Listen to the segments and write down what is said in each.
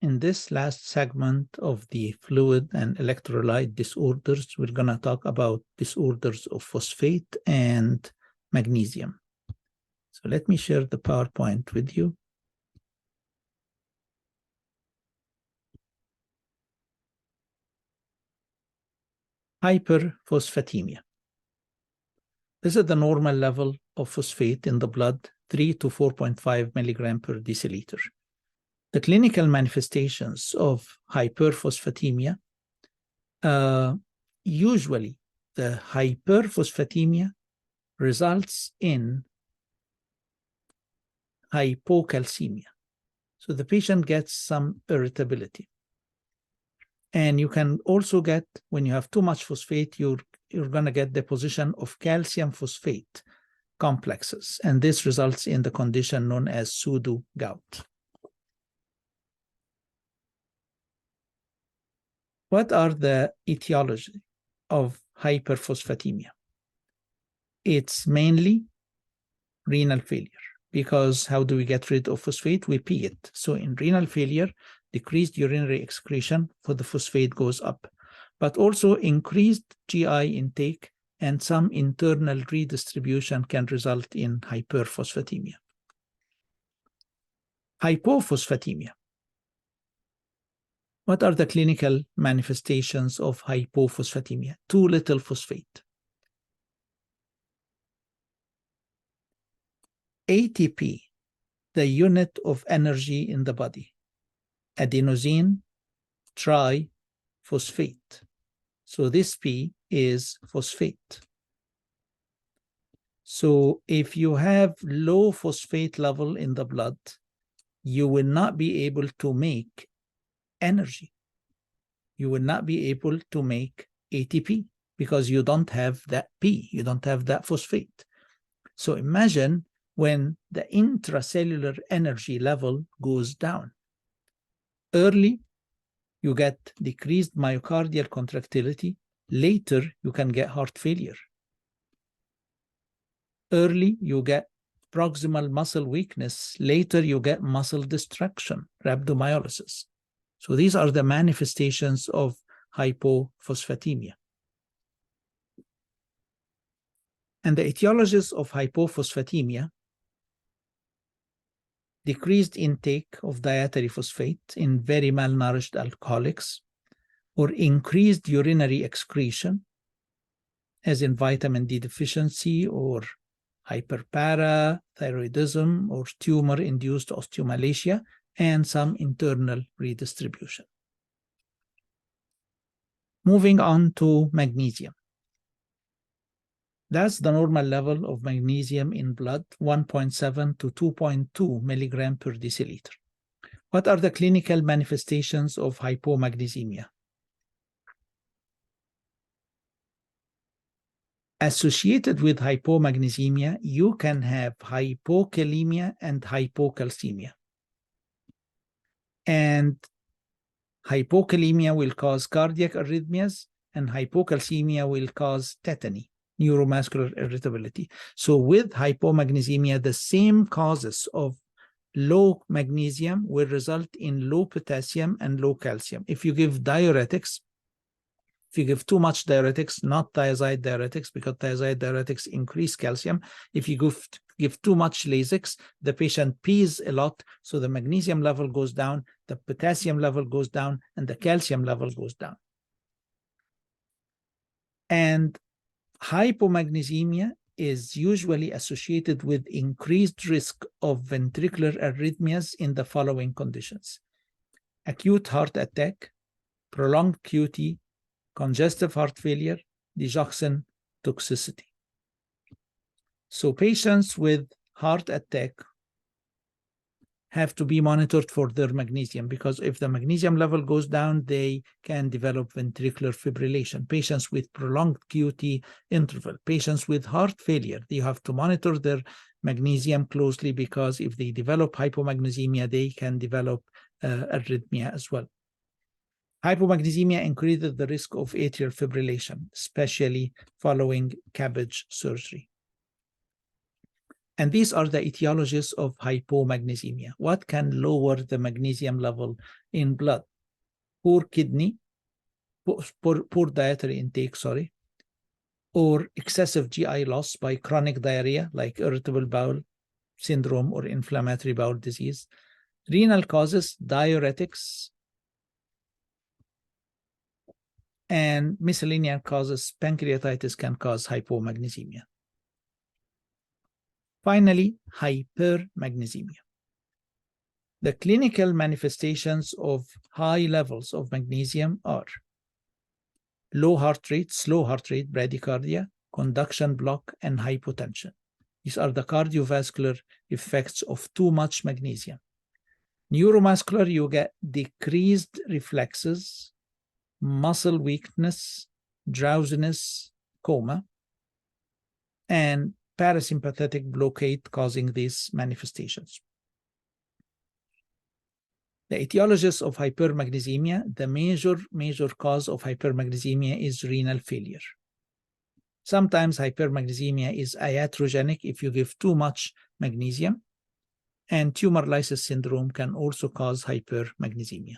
In this last segment of the fluid and electrolyte disorders, we're going to talk about disorders of phosphate and magnesium. So let me share the PowerPoint with you. Hyperphosphatemia. This is the normal level of phosphate in the blood, 3 to 4.5 milligram per deciliter. The clinical manifestations of hyperphosphatemia, usually the hyperphosphatemia results in hypocalcemia. So the patient gets some irritability. And you can also get, when you have too much phosphate, you're going to get deposition of calcium phosphate complexes. And this results in the condition known as pseudo-gout. What are the etiology of hyperphosphatemia? It's mainly renal failure, because how do we get rid of phosphate? We pee it. So in renal failure, decreased urinary excretion for the phosphate goes up, but also increased GI intake and some internal redistribution can result in hyperphosphatemia. Hypophosphatemia. What are the clinical manifestations of hypophosphatemia? Too little phosphate. ATP, the unit of energy in the body, adenosine triphosphate. So this P is phosphate. So if you have low phosphate level in the blood, you will not be able to make energy. You will not be able to make ATP because you don't have that P, you don't have that phosphate. So imagine when the intracellular energy level goes down. Early, you get decreased myocardial contractility. Later, you can get heart failure. Early, you get proximal muscle weakness. Later, you get muscle destruction, rhabdomyolysis. So these are the manifestations of hypophosphatemia. And the etiologies of hypophosphatemia: decreased intake of dietary phosphate in very malnourished alcoholics, or increased urinary excretion, as in vitamin D deficiency or hyperparathyroidism or tumor-induced osteomalacia, and some internal redistribution. Moving on to magnesium. That's the normal level of magnesium in blood, 1.7 to 2.2 milligram per deciliter. What are the clinical manifestations of hypomagnesemia? Associated with hypomagnesemia, you can have hypokalemia and hypocalcemia. And hypokalemia will cause cardiac arrhythmias, and hypocalcemia will cause tetany, neuromuscular irritability. So with hypomagnesemia, the same causes of low magnesium will result in low potassium and low calcium. If you give diuretics, if you give too much diuretics, not thiazide diuretics, because thiazide diuretics increase calcium. If you give too much Lasix, the patient pees a lot, so the magnesium level goes down, the potassium level goes down, and the calcium level goes down. And hypomagnesemia is usually associated with increased risk of ventricular arrhythmias in the following conditions: acute heart attack, prolonged QT, congestive heart failure, digoxin toxicity. So patients with heart attack have to be monitored for their magnesium, because if the magnesium level goes down, they can develop ventricular fibrillation. Patients with prolonged QT interval, patients with heart failure, they have to monitor their magnesium closely, because if they develop hypomagnesemia, they can develop arrhythmia as well. Hypomagnesemia increases the risk of atrial fibrillation, especially following CABG surgery. And these are the etiologies of hypomagnesemia. What can lower the magnesium level in blood? Poor kidney, poor dietary intake, sorry, or excessive GI loss by chronic diarrhea like irritable bowel syndrome or inflammatory bowel disease. Renal causes, diuretics, and miscellaneous causes, pancreatitis can cause hypomagnesemia. Finally, hypermagnesemia. The clinical manifestations of high levels of magnesium are low heart rate, slow heart rate, bradycardia, conduction block, and hypotension. These are the cardiovascular effects of too much magnesium. Neuromuscular, you get decreased reflexes, muscle weakness, drowsiness, coma, and parasympathetic blockade causing these manifestations. The etiologies of hypermagnesemia, the major cause of hypermagnesemia is renal failure. Sometimes hypermagnesemia is iatrogenic if you give too much magnesium, and tumor lysis syndrome can also cause hypermagnesemia.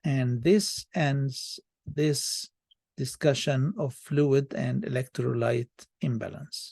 And this ends this discussion of fluid and electrolyte imbalance.